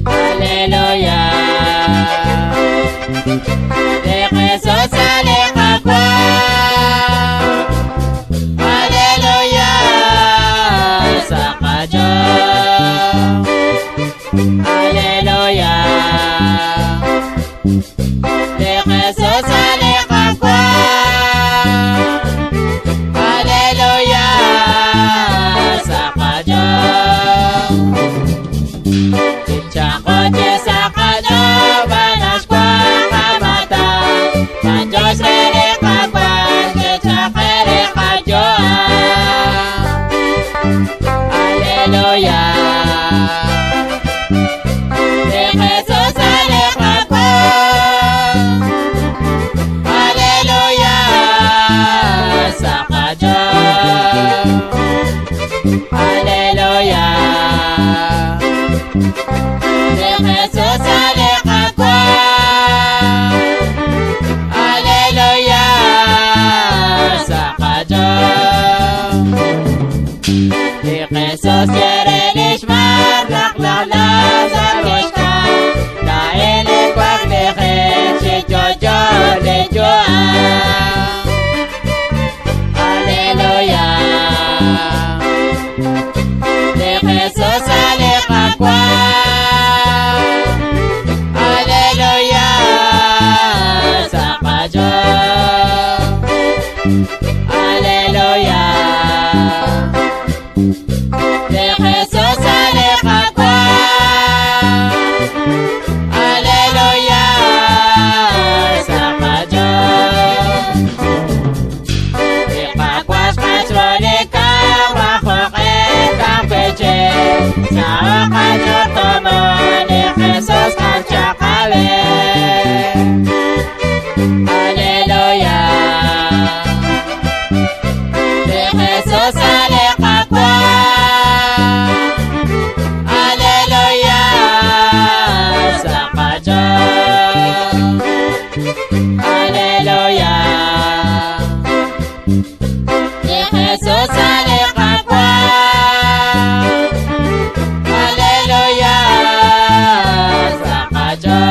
Aleluya, de Jesús aleja Juan. Aleluya, Sacayo. Aleluya, de Jesús aleja Juan. Aleluya, Sacayo. Chakoche Sacayo, banas Guajamata, Panjos Rere Kapan, Chakere Kajoa. Aleluya, de Jesús aleja Juan. Aleluya, Sacayo. Aleluya, de Jesús aleja Juan. Aleluya, Sacayo. De Jesús quiere nishmar laklala zamishka. La ele kwak leche chichocho lechoa. Aleluya, de Jesús aleja Juan. Aleluya, Sacayo. Aleluya, de Jesús aleja Juan. Aleluya, Sacayo. De Pacuas Patroleka, Bajoque, Campeche, Sacayo como de Jesús Canchacabe. Aleluya, de Jesús aleja Juan. Aleluya, Sacayo. Aleluya, de Jesús aleja Juan. Aleluya, Sacayo.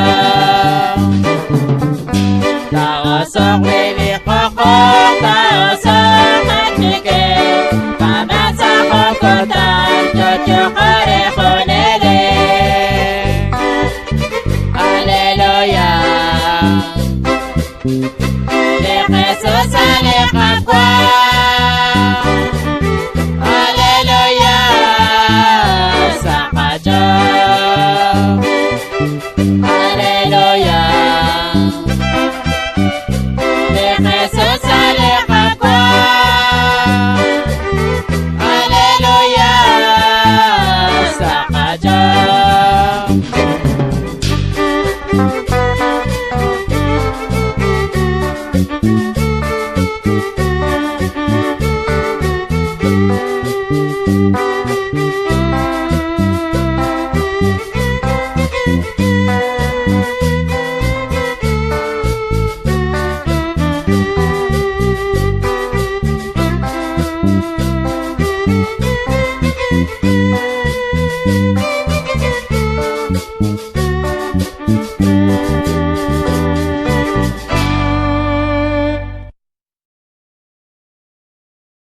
Taosok lili kokok, taosok matike, kamasa kokotan, chochokore konele. Aleluya, de Jesús aleja Juan. Aleluya, Sacayo. Aleluya, de Jesús aleja Juan. Aleluya, Sacayo.